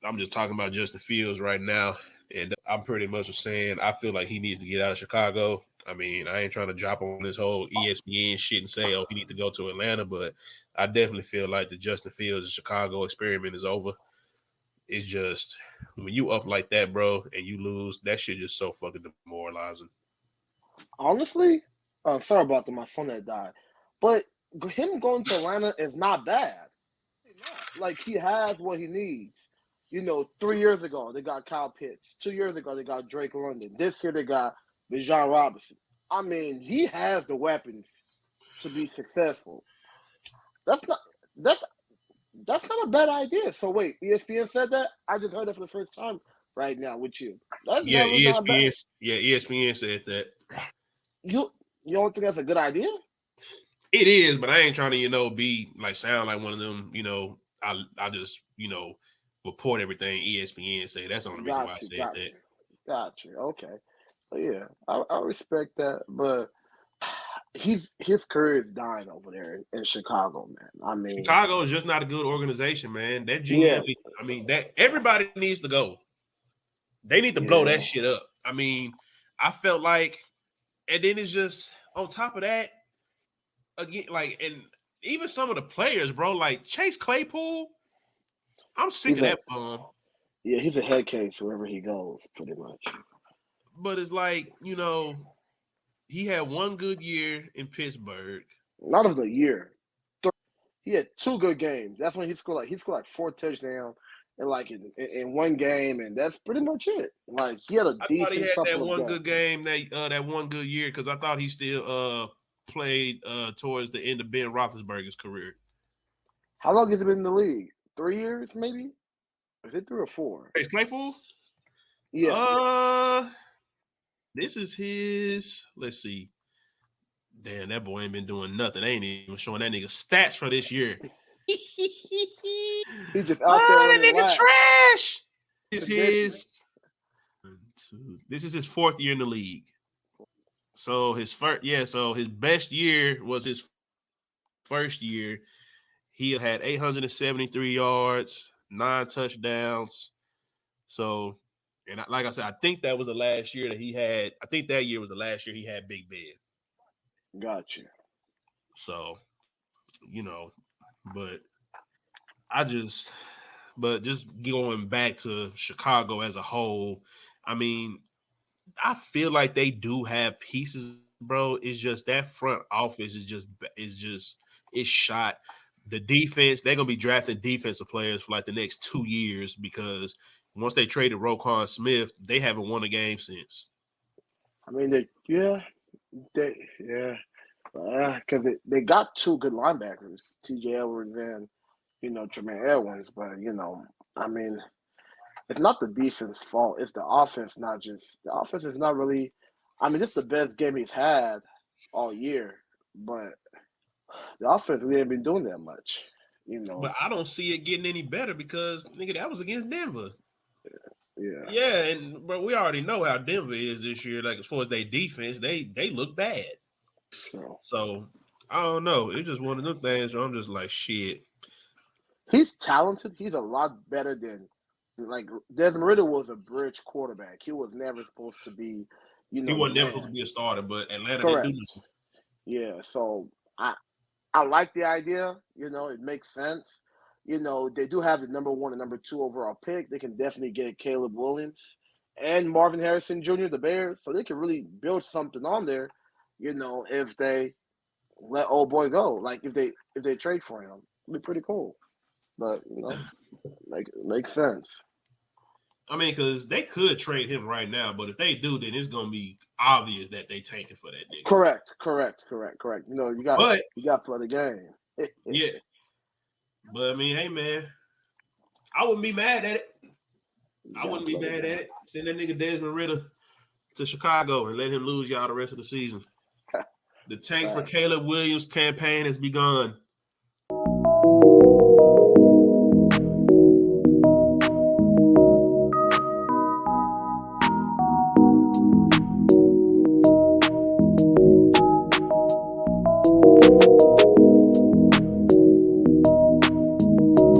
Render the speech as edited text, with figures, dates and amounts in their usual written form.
I'm just talking about Justin Fields right now, and I'm pretty much saying I feel like he needs to get out of Chicago. I mean, I ain't trying to drop on this whole ESPN shit and say, oh, he need to go to Atlanta, but I definitely feel like the Justin Fields Chicago experiment is over. It's just when you up like that, bro, and you lose, that shit just so fucking demoralizing. Honestly, sorry about that. My phone had died, but him going to Atlanta is not bad. Not. Like he has what he needs. 3 years ago they got Kyle Pitts. 2 years ago they got Drake London. This year they got Bijan Robinson. I mean, he has the weapons to be successful. That's not that's that's not a bad idea. So wait, ESPN said that? I just heard it for the first time right now with you. That's Yeah, never not bad. ESPN said that. You you don't think that's a good idea? It is, but I ain't trying to, be like sound like one of them, I just, report everything ESPN say. That's the only reason why I Got you, said got that. you, got you. Okay, so yeah, I respect that, but his career is dying over there in Chicago, man. I mean, Chicago is just not a good organization, man. That GM, yeah, I mean, that everybody needs to go. They need to blow that yeah. shit up. I mean, I felt like, and then it's just on top of that, again, like, and even some of the players, bro, like Chase Claypool, I'm sick He's of a that bum. he's a head case wherever he goes, pretty much. But it's like, he had one good year in Pittsburgh. Not of the year. He had two good games. That's when he scored like four touchdowns in one game, and that's pretty much it. Like he had a I thought he decent had that couple of one games. good game, that one good year, because I thought he still played towards the end of Ben Roethlisberger's career. How long has he been in the league? 3 years, maybe? Is it 3 or 4? Chase Claypool? Yeah. Uh, this is his. Let's see. Damn, that boy ain't been doing nothing. They ain't even showing that nigga stats for this year. He's just out there Oh, that running nigga laps. trash. This Traditional. his this is his fourth year in the league. So his first, yeah. So his best year was his first year. He had 873 yards, 9 touchdowns. So, and like I said, I think that was the last year that he had. I think that year was the last year he had Big Ben. Gotcha. So, but I just, but just going back to Chicago as a whole, I mean, I feel like they do have pieces, bro. It's just that front office is shot. The defense, they're gonna be drafting defensive players for like the next 2 years because once they traded Roquan Smith, they haven't won a game since. I mean, yeah, because they got two good linebackers, T.J. Edwards and Tremaine Edwards, but I mean, it's not the defense fault. It's the offense, not just the offense is not really. I mean, it's the best game he's had all year, but the offense we ain't been doing that much. You But know, I don't see it getting any better because nigga, that was against Denver. yeah. Yeah, and bro, we already know how Denver is this year. Like as far as their defense, they look bad. So So I don't know. It's just one of them things where I'm just like, shit. he's talented. He's a lot better than like Desmond Ritter was a bridge quarterback. He was never supposed to be, He the wasn't never supposed to man. be a starter, but Atlanta didn't do Correct. nothing. Yeah. So I like the idea. It makes sense. They do have the number one and number two overall pick. They can definitely get Caleb Williams and Marvin Harrison Jr. the Bears, so they can really build something on there. If they let old boy go, like if they trade for him, it'd be pretty cool. But makes sense. I mean, because they could trade him right now, but if they do, then it's gonna be obvious that they tanking for that nigga. Correct. Correct. Correct. Correct. You got But you got to play the game. yeah, but I mean, hey man, I wouldn't be mad at it. You I got to wouldn't be play the mad at game. it. Send that nigga Desmond Ritter to Chicago and let him lose y'all the rest of the season. The tank for Facts. Caleb Williams campaign has begun.